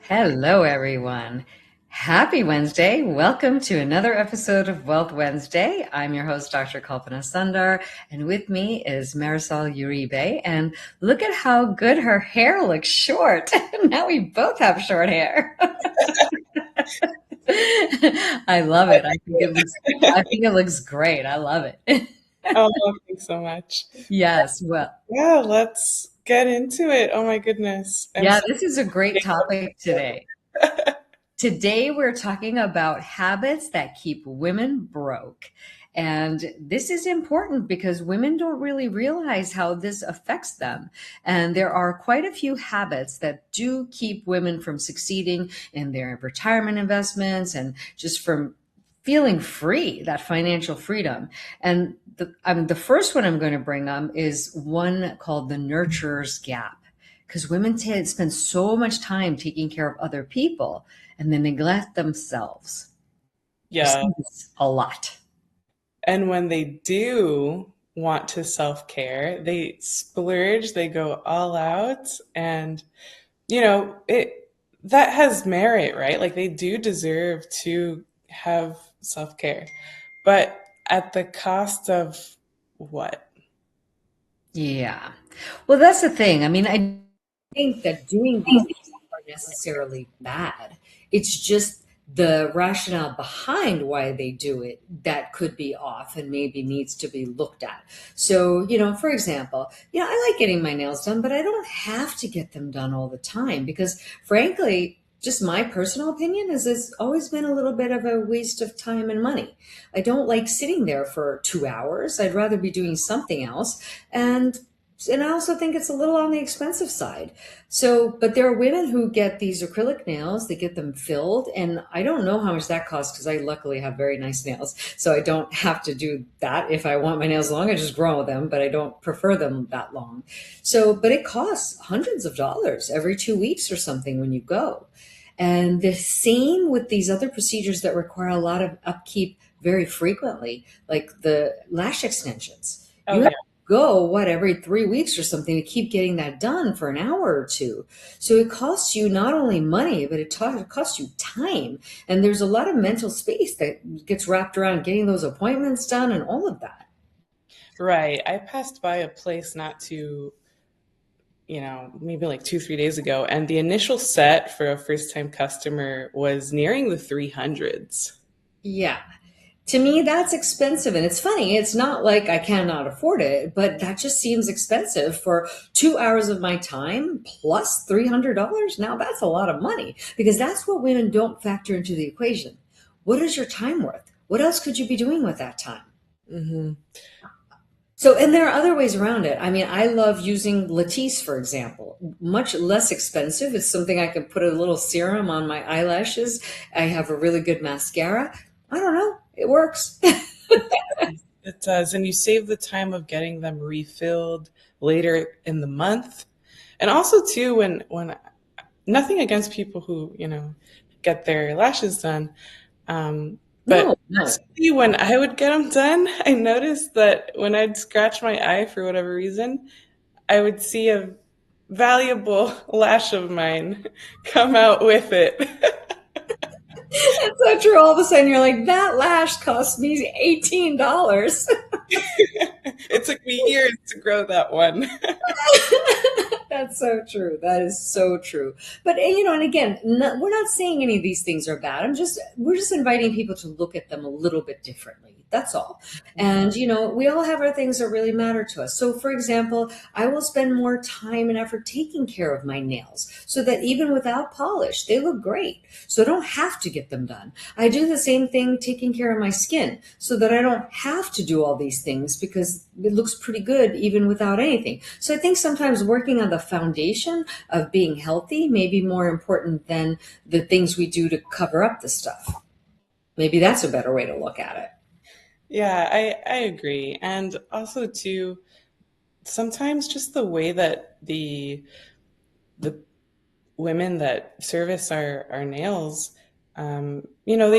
Hello, everyone. Happy Wednesday. Welcome to another episode of Wealth Wednesday. I'm your host, Dr. Kalpana Sundar, and with me is Marisol Uribe. And look at how good her hair looks short. Now we both have short hair. I love it. I think it looks great. I love it. Oh, thanks so much. Yes. Well, Yeah, let's get into it. Oh my goodness. I'm yeah, so this is a great topic today. Today, we're talking about habits that keep women broke. And this is important because women don't really realize how this affects them. And there are quite a few habits that do keep women from succeeding in their retirement investments and just from feeling free, that financial freedom. And the first one I'm going to bring up is one called the nurturer's gap. Because women spend so much time taking care of other people and then neglect themselves. I Yeah. see this a lot. And when they do want to self-care, they splurge, they go all out, and it that has merit, right? Like they do deserve to have self-care. But at the cost of what? Yeah. Well, that's the thing. I mean, I think that doing these things aren't necessarily bad. It's just the rationale behind why they do it that could be off and maybe needs to be looked at. So, for example, I like getting my nails done, but I don't have to get them done all the time because, frankly, just my personal opinion is it's always been a little bit of a waste of time and money. I don't like sitting there for 2 hours. I'd rather be doing something else. And and I also think it's a little on the expensive side. So, but there are women who get these acrylic nails, they get them filled, and I don't know how much that costs because I luckily have very nice nails. So I don't have to do that. If I want my nails long, I just grow them, but I don't prefer them that long. So, but it costs hundreds of dollars every 2 weeks or something when you go. And the same with these other procedures that require a lot of upkeep very frequently, like the lash extensions. Oh You yeah. have to go, what, every 3 weeks or something to keep getting that done for an hour or two. So it costs you not only money, but it costs you time. And there's a lot of mental space that gets wrapped around getting those appointments done and all of that. Right. I passed by a place not too maybe like 2, 3 days ago. And the initial set for a first time customer was nearing the 300s. Yeah. To me, that's expensive. And it's funny, it's not like I cannot afford it, but that just seems expensive for 2 hours of my time plus $300. Now, that's a lot of money because that's what women don't factor into the equation. What is your time worth? What else could you be doing with that time? Hmm. So, and there are other ways around it. I mean, I love using Latisse, for example. Much less expensive. It's something I can put a little serum on my eyelashes. I have a really good mascara. I don't know. It works. It does. And you save the time of getting them refilled later in the month. And also too, when nothing against people who, get their lashes done. No, But no. see, when I would get them done, I noticed that when I'd scratch my eye for whatever reason, I would see a valuable lash of mine come out with it. It's so true. All of a sudden, you're like, that lash cost me $18. It took me years to grow that one. That's so true. That is so true. But and again, no, we're not saying any of these things are bad. We're just inviting people to look at them a little bit differently. That's all. And we all have our things that really matter to us. So, for example, I will spend more time and effort taking care of my nails so that even without polish, they look great. So I don't have to get them done. I do the same thing taking care of my skin so that I don't have to do all these things because it looks pretty good even without anything. So I think sometimes working on the foundation of being healthy may be more important than the things we do to cover up the stuff. Maybe that's a better way to look at it. Yeah, I agree. And also too, sometimes just the way that the women that service our nails, they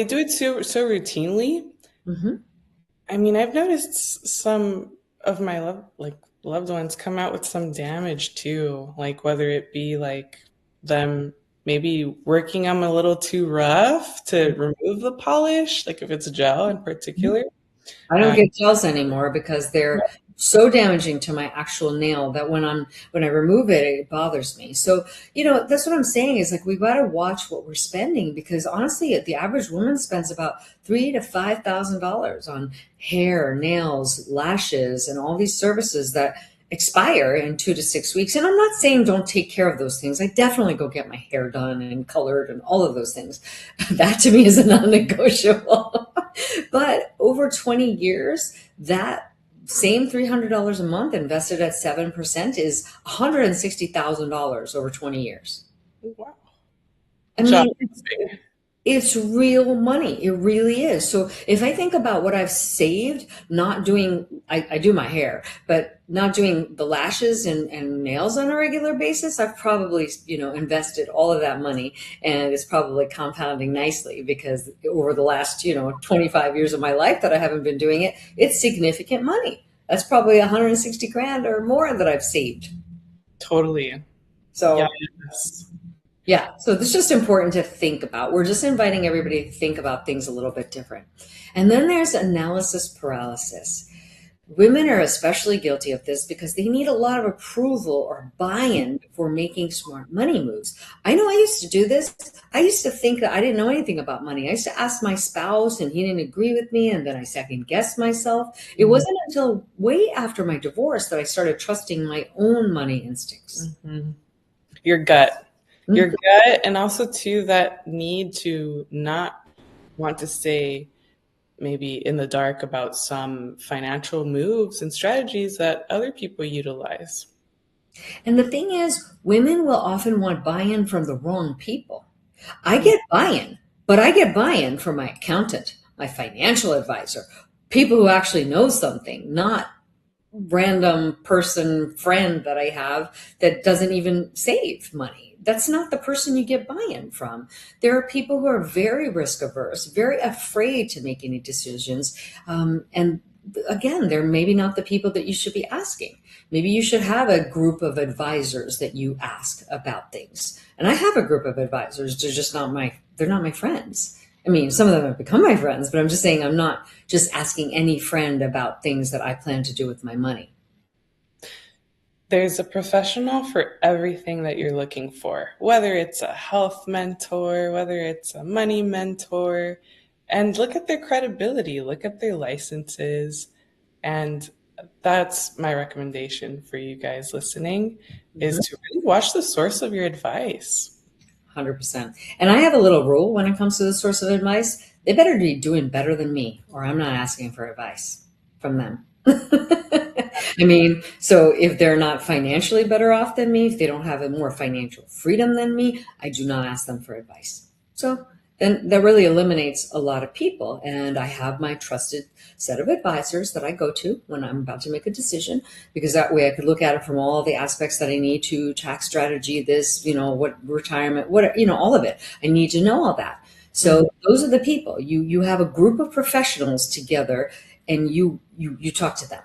do it so routinely. Hmm. I mean, I've noticed some of my loved ones come out with some damage too, like whether it be like them maybe working them a little too rough to remove the polish, like if it's gel in particular. I don't Uh, get gels anymore because they're so damaging to my actual nail that when I remove it, it bothers me. So, that's what I'm saying is like we got to watch what we're spending because honestly, the average woman spends about $3,000 to $5,000 on hair, nails, lashes, and all these services that expire in 2 to 6 weeks. And I'm not saying don't take care of those things. I definitely go get my hair done and colored and all of those things. That to me is a non-negotiable. But over 20 years, that same $300 a month invested at 7% is $160,000 over 20 years. wow. I mean, Shopping. it's real money. It really is. So if I think about what I've saved, not doing, I do my hair, but not doing the lashes and nails on a regular basis, I've probably, invested all of that money and it's probably compounding nicely because over the last, 25 years of my life that I haven't been doing it, it's significant money. That's probably 160 grand or more that I've saved. Totally. So Yes. yeah, so it's just important to think about. We're just inviting everybody to think about things a little bit different. And then there's analysis paralysis. Women are especially guilty of this because they need a lot of approval or buy-in before making smart money moves. I know I used to do this. I used to think that I didn't know anything about money. I used to ask my spouse and he didn't agree with me, and then I second guessed myself. It wasn't until way after my divorce that I started trusting my own money instincts. Mm-hmm. Your gut. Your gut, and also too that need to not want to stay maybe in the dark about some financial moves and strategies that other people utilize. And the thing is, women will often want buy in from the wrong people. I get buy in, but I get buy in from my accountant, my financial advisor, people who actually know something, not random person friend that I have that doesn't even save money. That's not the person you get buy-in from. There are people who are very risk averse, very afraid to make any decisions. And again, they're maybe not the people that you should be asking. Maybe you should have a group of advisors that you ask about things. And I have a group of advisors. They're not my friends. I mean, some of them have become my friends, but I'm just saying I'm not just asking any friend about things that I plan to do with my money. There's a professional for everything that you're looking for, whether it's a health mentor, whether it's a money mentor, and look at their credibility, look at their licenses. And that's my recommendation for you guys listening is to really watch the source of your advice. 100%. And I have a little rule when it comes to the source of advice. They better be doing better than me, or I'm not asking for advice from them. I mean, so if they're not financially better off than me, if they don't have a more financial freedom than me, I do not ask them for advice. So then that really eliminates a lot of people. And I have my trusted set of advisors that I go to when I'm about to make a decision, because that way I could look at it from all the aspects that I need to: tax strategy, this, what retirement, what, all of it. I need to know all that. So those are the people you have a group of professionals together and you talk to them.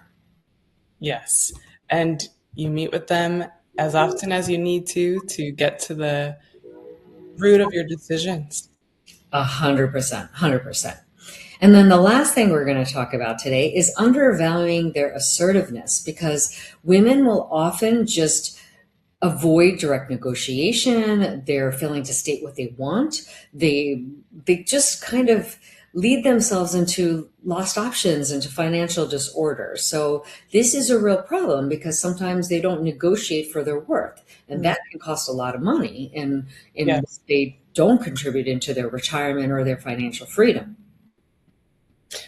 Yes. And you meet with them as often as you need to get to the root of your decisions. 100%, 100%. And then the last thing we're going to talk about today is undervaluing their assertiveness, because women will often just avoid direct negotiation. They're failing to state what they want. They just kind of lead themselves into lost options, into financial disorder. So this is a real problem because sometimes they don't negotiate for their worth, and that can cost a lot of money, and Yes. they don't contribute into their retirement or their financial freedom.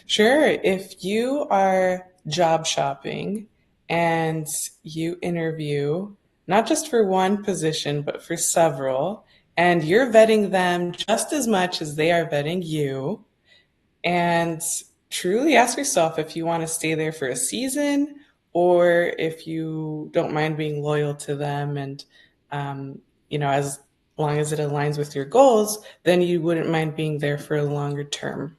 Sure. If you are job shopping and you interview not just for one position, but for several, and you're vetting them just as much as they are vetting you, and truly ask yourself if you want to stay there for a season or if you don't mind being loyal to them and, as long as it aligns with your goals, then you wouldn't mind being there for a longer term.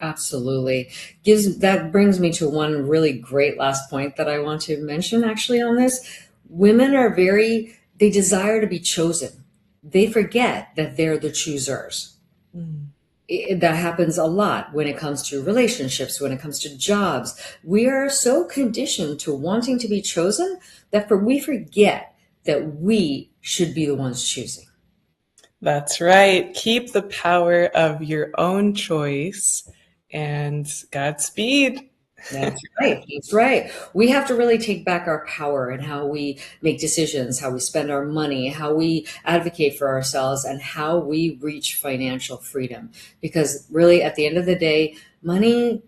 Absolutely. That brings me to one really great last point that I want to mention actually on this. Women are they desire to be chosen. they forget that they're the choosers. Mm. That happens a lot when it comes to relationships, when it comes to jobs. We are so conditioned to wanting to be chosen that we forget that we should be the ones choosing. That's right. Keep the power of your own choice and Godspeed. That's right. That's right. We have to really take back our power in how we make decisions, how we spend our money, how we advocate for ourselves, and how we reach financial freedom. Because really, at the end of the day, money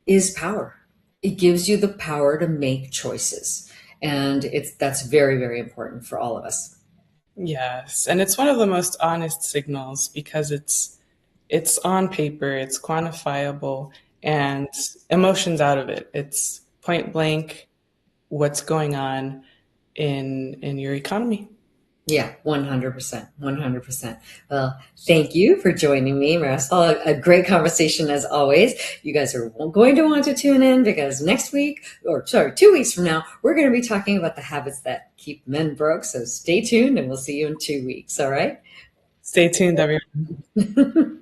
is power. It gives you the power to make choices. And that's very, very important for all of us. Yes, and it's one of the most honest signals because it's on paper, it's quantifiable, and emotions out of it. It's point blank what's going on in your economy. Yeah, 100%. 100%. Well, thank you for joining me, Marisol. A great conversation as always. You guys are going to want to tune in because next week, or sorry, 2 weeks from now, we're going to be talking about the habits that keep men broke. So stay tuned and we'll see you in 2 weeks. All right. Stay tuned, everyone.